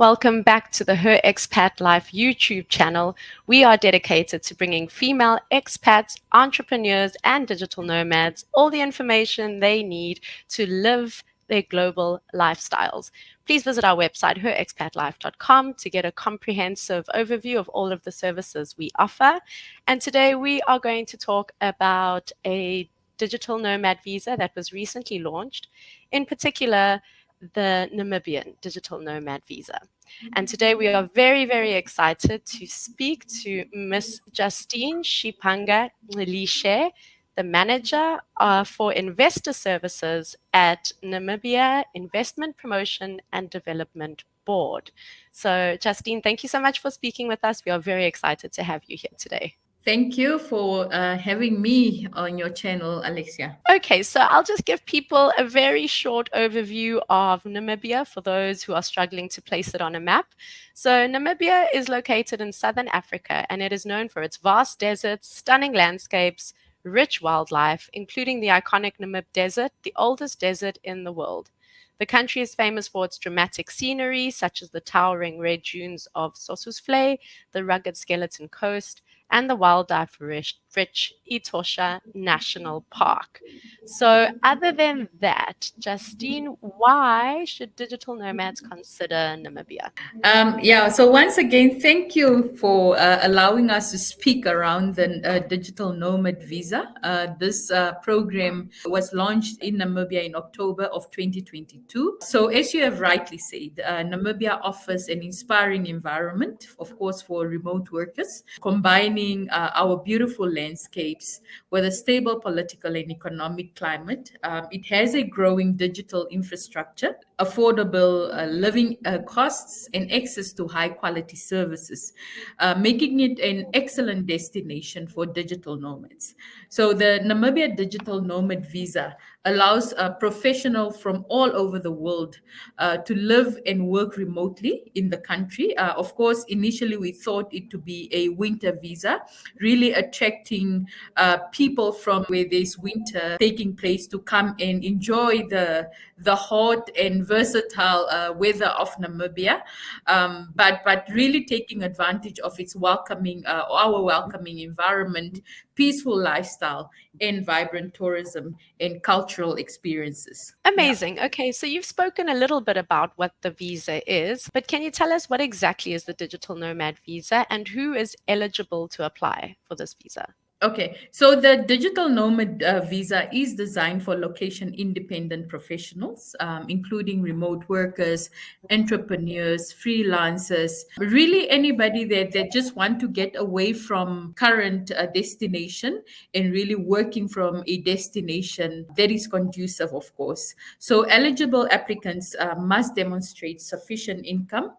Welcome back to the Her Expat Life YouTube channel. We are dedicated to bringing female expats, entrepreneurs, and digital nomads all the information they need to live their global lifestyles. Please visit our website, herexpatlife.com, to get a comprehensive overview of all of the services we offer. And today we are going to talk about a digital nomad visa that was recently launched, in particular, the Namibian digital nomad visa. And today we are very, very excited to speak to Miss Justine Shipanga-Gcilishe, the manager for investor services at Namibia Investment Promotion and Development Board. So, Justine, thank you so much for speaking with us. We are very excited to have you here today. Thank you for having me on your channel, Alexia. Okay, so I'll just give people a very short overview of Namibia for those who are struggling to place it on a map. So Namibia is located in southern Africa, and it is known for its vast deserts, stunning landscapes, rich wildlife, including the iconic Namib Desert, the oldest desert in the world. The country is famous for its dramatic scenery, such as the towering red dunes of Sossusvlei, the rugged skeleton coast, and the wildlife-rich Etosha National Park. So other than that, Justine, why should digital nomads consider Namibia? So once again, thank you for allowing us to speak around the digital nomad visa. This program was launched in Namibia in October of 2022. So as you have rightly said, Namibia offers an inspiring environment, of course, for remote workers, combining our beautiful landscapes with a stable political and economic climate. It has a growing digital infrastructure, affordable living costs, and access to high quality services, making it an excellent destination for digital nomads. So the Namibia Digital Nomad Visa allows a professional from all over the world to live and work remotely in the country. Of course, initially we thought it to be a winter visa, really attracting people from where there's winter taking place to come and enjoy the hot and versatile weather of Namibia, but really taking advantage of its our welcoming environment, peaceful lifestyle, and vibrant tourism and cultural experiences. Amazing. Okay, so you've spoken a little bit about what the visa is, but can you tell us what exactly is the digital nomad visa and who is eligible to apply for this visa? Okay, so the digital nomad visa is designed for location independent professionals, including remote workers, entrepreneurs, freelancers, really anybody that just want to get away from current destination and really working from a destination that is conducive, of course. So eligible applicants must demonstrate sufficient income,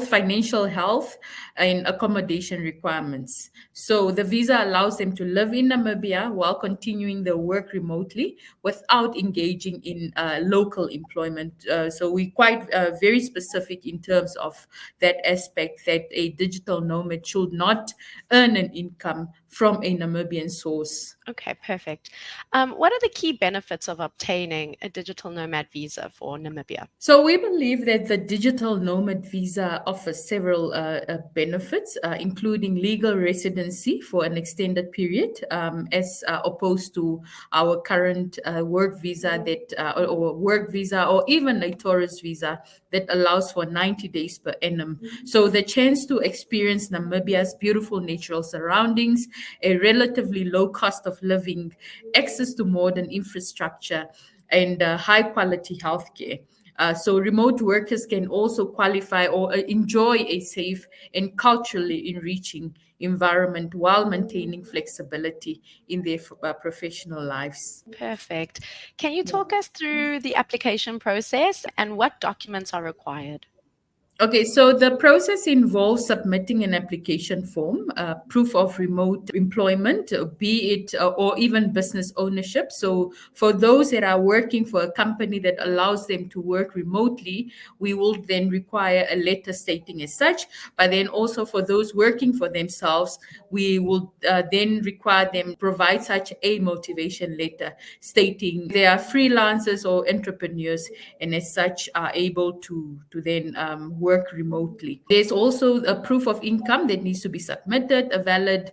financial health, and accommodation requirements. So the visa allows them to live in Namibia while continuing their work remotely without engaging in local employment. So we quite very specific in terms of that aspect, that a digital nomad should not earn an income from a Namibian source. Okay, perfect. What are the key benefits of obtaining a digital nomad visa for Namibia? So we believe that the digital nomad visa offers several benefits, including legal residency for an extended period, as opposed to our current work visa or work visa, or even a tourist visa that allows for 90 days per annum. So the chance to experience Namibia's beautiful natural surroundings, a relatively low cost of living, access to modern infrastructure, and high quality healthcare. So remote workers can also qualify or enjoy a safe and culturally enriching environment while maintaining flexibility in their professional lives. Perfect. Can you talk us through the application process and what documents are required? Okay, so the process involves submitting an application form, proof of remote employment, be it or even business ownership. So for those that are working for a company that allows them to work remotely, we will then require a letter stating as such. But then also for those working for themselves, we will then require them provide such a motivation letter stating they are freelancers or entrepreneurs, and as such are able to then work work remotely. There's also a proof of income that needs to be submitted, a valid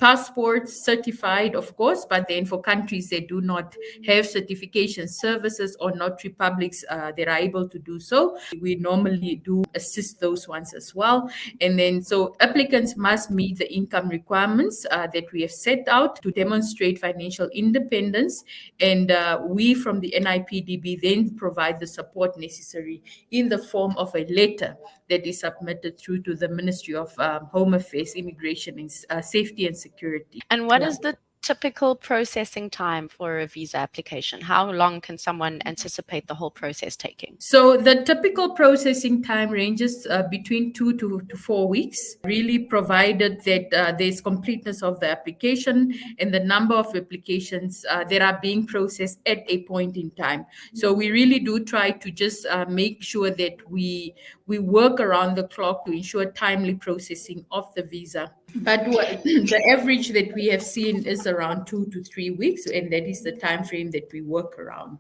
passport, certified, of course, but then for countries that do not have certification services or not republics that are able to do so, we normally do assist those ones as well. And then so applicants must meet the income requirements that we have set out to demonstrate financial independence. And we from the NIPDB then provide the support necessary in the form of a letter that is submitted through to the Ministry of Home Affairs, Immigration, and Safety and Security. And what Yeah. is the typical processing time for a visa application? How long can someone anticipate the whole process taking? So the typical processing time ranges between 2 to 4 weeks, really provided that there's completeness of the application and the number of applications that are being processed at a point in time. So we really do try to just make sure that we work around the clock to ensure timely processing of the visa. But the average that we have seen is around 2 to 3 weeks, and that is the time frame that we work around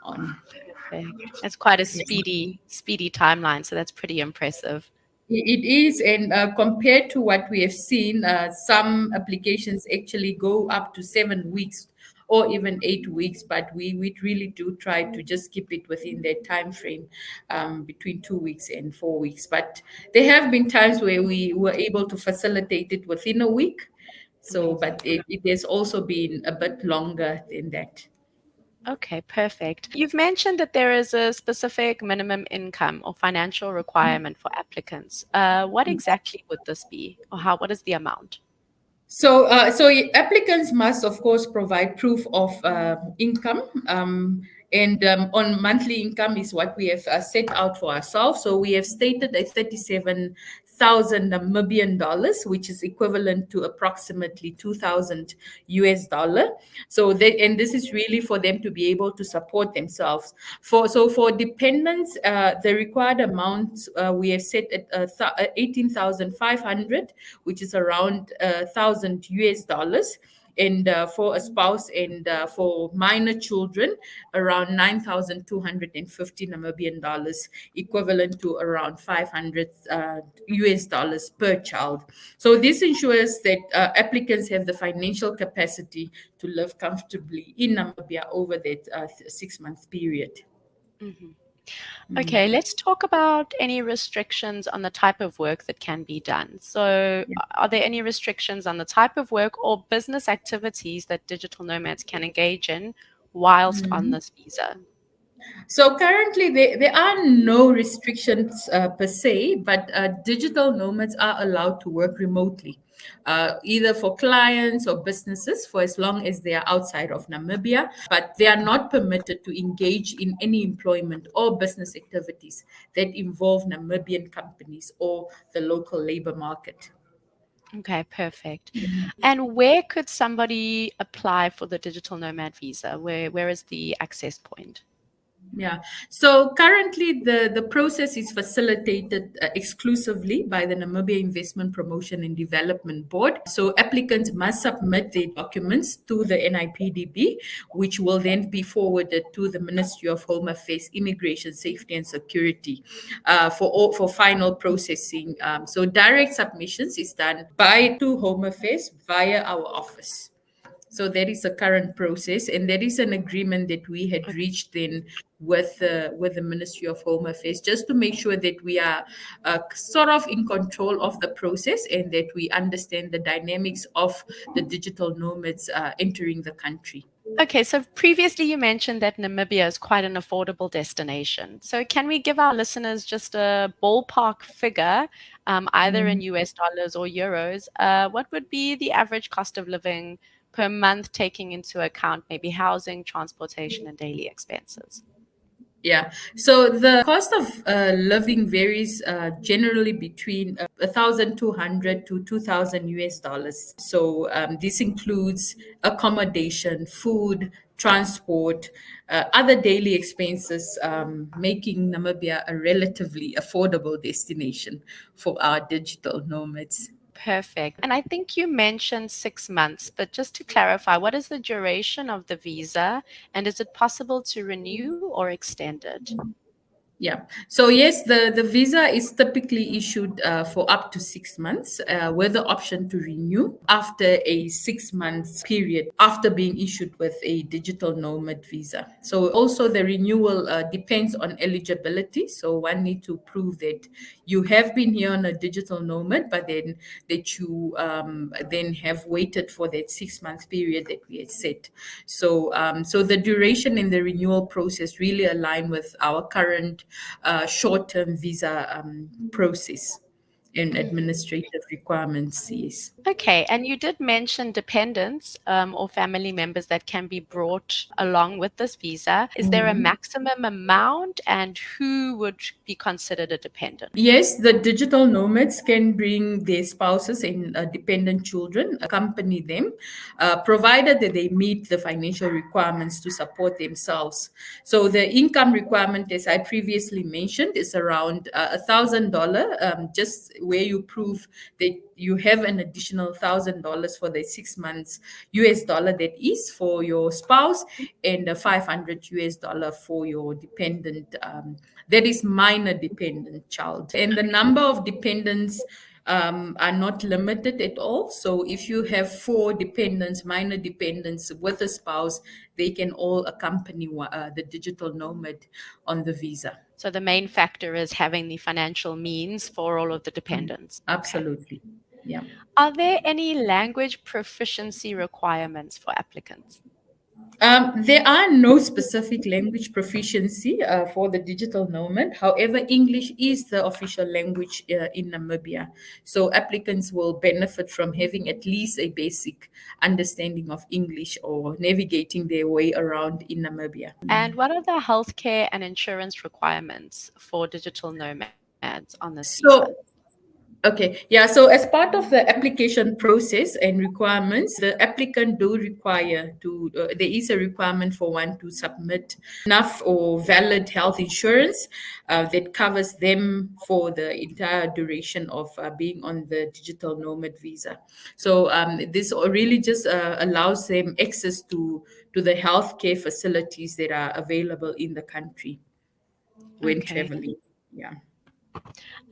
on. Perfect. It's quite a speedy timeline, so that's pretty impressive. It is, and compared to what we have seen, some applications actually go up to 7 weeks or even 8 weeks. But we really do try to just keep it within that time frame, between 2 weeks and 4 weeks. But there have been times where we were able to facilitate it within a week. So, Amazing. but it has also been a bit longer than that. Okay, perfect. You've mentioned that there is a specific minimum income or financial requirement for applicants. What exactly would this be, or what is the amount? So applicants must, of course, provide proof of income, and on monthly income is what we have set out for ourselves. So we have stated a 37,000 Namibian dollars, which is equivalent to approximately 2,000 US dollar. So and this is really for them to be able to support themselves. For dependents, the required amount we have set at 18,500, which is around 1,000 US dollars. And for a spouse and for minor children, around 9,250 Namibian dollars, equivalent to around 500 US dollars per child. So this ensures that applicants have the financial capacity to live comfortably in Namibia over that 6 month period. Mhm. Mm. Okay, let's talk about any restrictions on the type of work that can be done. So, are there any restrictions on the type of work or business activities that digital nomads can engage in whilst on Mhm. this visa? So currently, there are no restrictions per se, but digital nomads are allowed to work remotely, either for clients or businesses for as long as they are outside of Namibia, but they are not permitted to engage in any employment or business activities that involve Namibian companies or the local labor market. Okay, perfect. And where could somebody apply for the digital nomad visa? Where is the access point? Yeah. So currently, the process is facilitated exclusively by the Namibia Investment Promotion and Development Board. So applicants must submit their documents to the NIPDB, which will then be forwarded to the Ministry of Home Affairs, Immigration, Safety and Security for final processing. So direct submissions is done by to Home Affairs via our office. So that is the current process, and that is an agreement that we had reached then with the Ministry of Home Affairs, just to make sure that we are sort of in control of the process and that we understand the dynamics of the digital nomads entering the country. Okay, so previously you mentioned that Namibia is quite an affordable destination. So can we give our listeners just a ballpark figure, either in US dollars or euros? What would be the average cost of living per month, taking into account maybe housing, transportation, and daily expenses? Yeah. So the cost of living varies generally between 1,200 to 2,000 US dollars. So this includes accommodation, food, transport, other daily expenses, making Namibia a relatively affordable destination for our digital nomads. Perfect. And I think you mentioned 6 months, but just to clarify, what is the duration of the visa and is it possible to renew or extend it? Yeah. So yes, the visa is typically issued for up to 6 months, with the option to renew after a 6 months period after being issued with a digital nomad visa. So also the renewal depends on eligibility. So one need to prove that you have been here on a digital nomad, but then that you then have waited for that 6 month period that we had set. So the duration in the renewal process really align with our current short-term visa process and administrative requirements. Yes. Okay, and you did mention dependents or family members that can be brought along with this visa. Is there a Mhm. maximum amount, and who would be considered a dependent? Yes, the digital nomads can bring their spouses and dependent children, accompany them, provided that they meet the financial requirements to support themselves. So the income requirement, as I previously mentioned, is around $1,000, just where you prove that you have an additional $1,000 for the 6 months US dollar that is for your spouse, and 500 US dollar for your dependent. That is minor dependent child. And the number of dependents are not limited at all. So if you have four dependents, minor dependents with a spouse, they can all accompany the digital nomad on the visa. So the main factor is having the financial means for all of the Mm. dependents. Okay. Absolutely. Yeah. Are there any language proficiency requirements for applicants? There are no specific language proficiency for the digital nomad. However, English is the official language in Namibia. So applicants will benefit from having at least a basic understanding of English or navigating their way around in Namibia. And what are the healthcare and insurance requirements for digital nomads on this visa? So Okay, yeah. So as part of the application process and requirements, the applicant do require to, there is a requirement for one to submit enough or valid health insurance that covers them for the entire duration of being on the digital nomad visa. So this really just allows them access to the healthcare facilities that are available in the country when Okay. traveling. Yeah.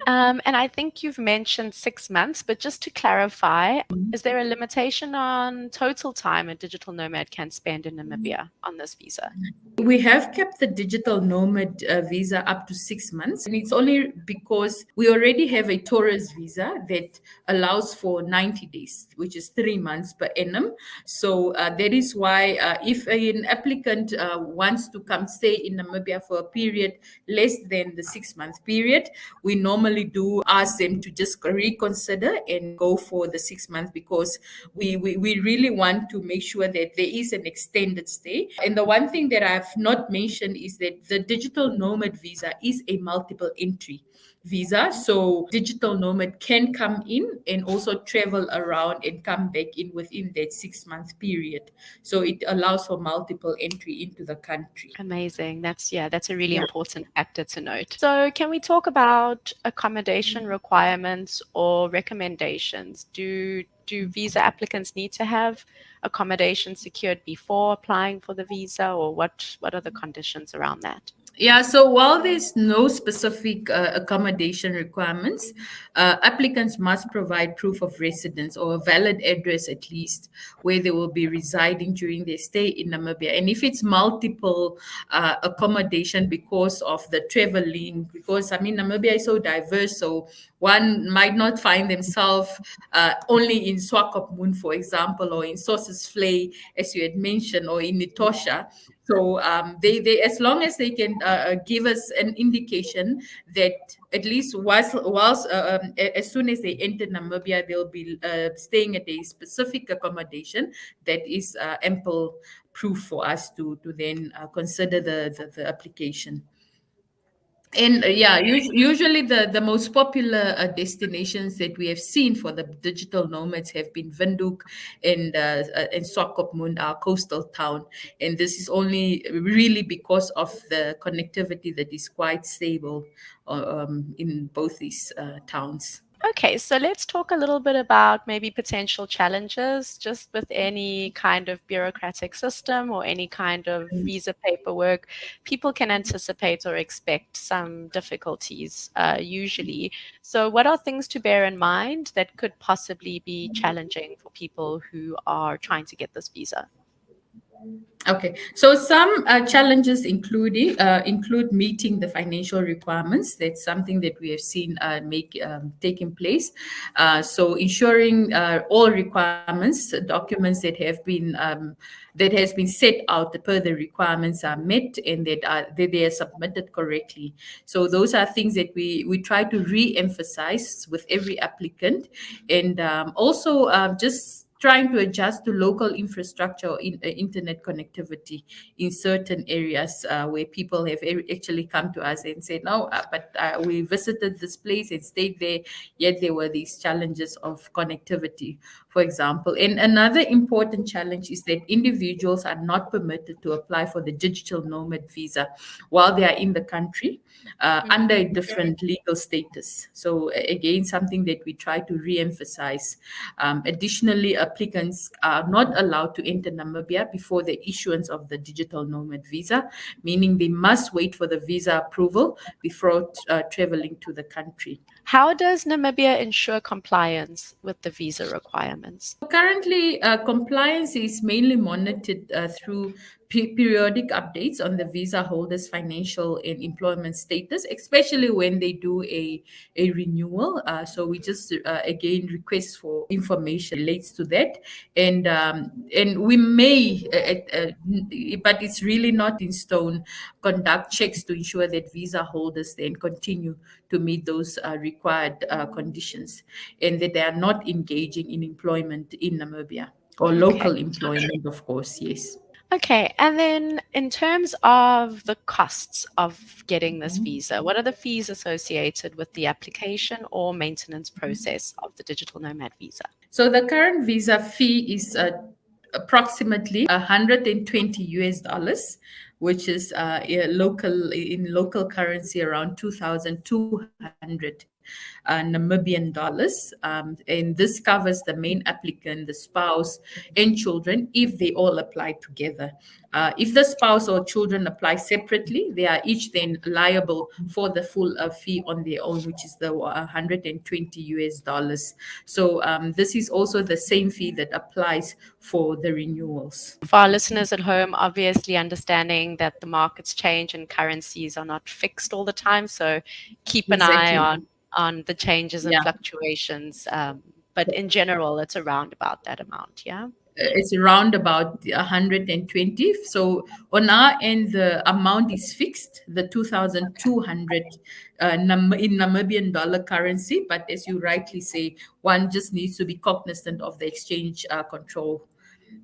And I think you've mentioned 6 months, but just to clarify, is there a limitation on total time a digital nomad can spend in Namibia on this visa? We have kept the digital nomad visa up to 6 months, and it's only because we already have a tourist visa that allows for 90 days, which is 3 months per annum. So that is why if an applicant wants to come stay in Namibia for a period less than the 6 month period, we normally do ask them to just reconsider and go for the 6 months, because we really want to make sure that there is an extended stay. And the one thing that I've not mentioned is that the digital nomad visa is a multiple entry visa. So digital nomad can come in and also travel around and come back in within that 6 month period. So it allows for multiple entry into the country. Amazing. That's a really Yeah. important factor to note. So, can we talk about accommodation requirements or recommendations? Do visa applicants need to have accommodation secured before applying for the visa, or what are the conditions around that? Yeah, so while there's no specific accommodation requirements, applicants must provide proof of residence or a valid address at least where they will be residing during their stay in Namibia. And if it's multiple accommodation because of the traveling, because I mean, Namibia is so diverse, so one might not find themselves only in Swakopmund, for example, or in Sources Flay, as you had mentioned, or in Etosha. So they as long as they can give us an indication that at least as soon as they enter Namibia, they'll be staying at a specific accommodation, that is ample proof for us to then consider the application. And yeah, usually the most popular destinations that we have seen for the digital nomads have been Windhoek and Swakopmund, our coastal town. And this is only really because of the connectivity that is quite stable in both these towns. Okay, so let's talk a little bit about maybe potential challenges just with any kind of bureaucratic system or any kind of visa paperwork. People can anticipate or expect some difficulties usually. So, what are things to bear in mind that could possibly be challenging for people who are trying to get this visa? Okay, so some challenges include meeting the financial requirements. That's something that we have seen make taking place. So ensuring all requirements, documents that has been set out per the requirements are met and that they are submitted correctly. So those are things that we try to re-emphasize with every applicant, and also just trying to adjust to local infrastructure or internet connectivity in certain areas where people have actually come to us and said, no, but we visited this place and stayed there, yet there were these challenges of connectivity, for example. And another important challenge is that individuals are not permitted to apply for the digital nomad visa while they are in the country under a different legal status. So, again, something that we try to re emphasize. Additionally, applicants are not allowed to enter Namibia before the issuance of the digital nomad visa, meaning they must wait for the visa approval before traveling to the country. How does Namibia ensure compliance with the visa requirements? Currently, compliance is mainly monitored through periodic updates on the visa holder's financial and employment status, especially when they do a renewal. So we just again request for information relates to that, and we may, but it's really not in stone, conduct checks to ensure that visa holders then continue to meet those required conditions and that they are not engaging in employment in Namibia or Okay. local employment, of course, yes. Okay, and then in terms of the costs of getting this visa, what are the fees associated with the application or maintenance process of the digital nomad visa? So the current visa fee is approximately 120 US dollars, which is in local currency around 2,200 Namibian dollars. And this covers the main applicant, the spouse, and children if they all apply together. If the spouse or children apply separately, they are each then liable for the full fee on their own, which is the 120 US dollars. So this is also the same fee that applies for the renewals. For our listeners at home, obviously understanding that the markets change and currencies are not fixed all the time, so keep an eye Exactly. on the changes and Yeah. fluctuations. But in general, it's around about that amount. Yeah. It's around about 120. So on our end, the amount is fixed, the 2,200 in Namibian dollar currency. But as you rightly say, one just needs to be cognizant of the exchange control.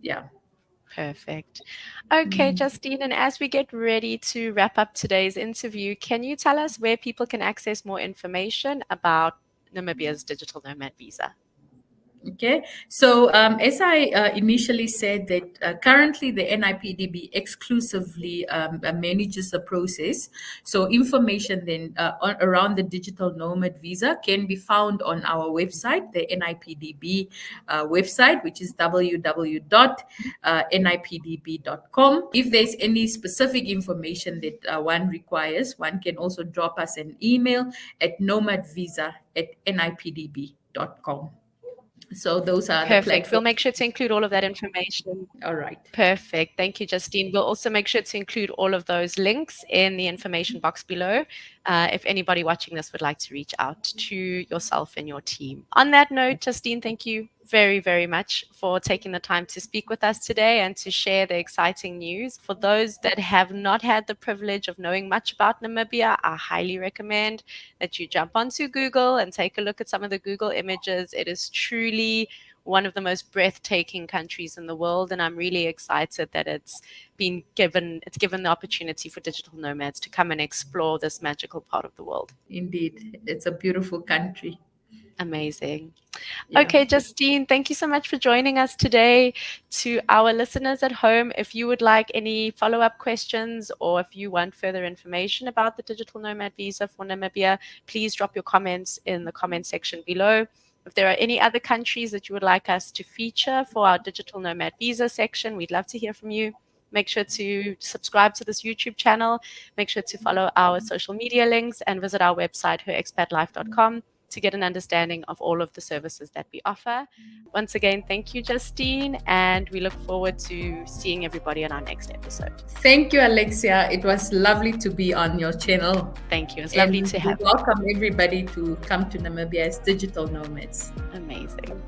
Yeah. Perfect. Okay, Justine, and as we get ready to wrap up today's interview, can you tell us where people can access more information about Namibia's digital nomad visa? Okay, so as I initially said, that currently the NIPDB exclusively manages the process. So information then around the digital nomad visa can be found on our website, the NIPDB website, which is www.nipdb.com. If there's any specific information that one requires, one can also drop us an email at nomadvisa@nipdb.com. So those are the Perfect. We'll platforms. make sure to include all of that information. All right. Perfect. Thank you, Justine. We'll also make sure to include all of those links in the information box below if anybody watching this would like to reach out to yourself and your team. On that note, Justine, thank you very, very much for taking the time to speak with us today and to share the exciting news. For those that have not had the privilege of knowing much about Namibia, I highly recommend that you jump onto Google and take a look at some of the Google images. It is truly one of the most breathtaking countries in the world, and I'm really excited that it's given the opportunity for digital nomads to come and explore this magical part of the world. Indeed. It's a beautiful country. Amazing. Yeah. Okay, Justine, thank you so much for joining us today. To our listeners at home, if you would like any follow up questions or if you want further information about the digital nomad visa for Namibia, please drop your comments in the comment section below. If there are any other countries that you would like us to feature for our digital nomad visa section, we'd love to hear from you. Make sure to subscribe to this YouTube channel. Make sure to follow our social media links and visit our website, herexpatlife.com, to get an understanding of all of the services that we offer. Once again, thank you, Justine, and we look forward to seeing everybody on our next episode. Thank you, Alexia. It was lovely to be on your channel. Thank you. It's lovely And to we have you. welcome everybody to come to Namibia as digital nomads. Amazing.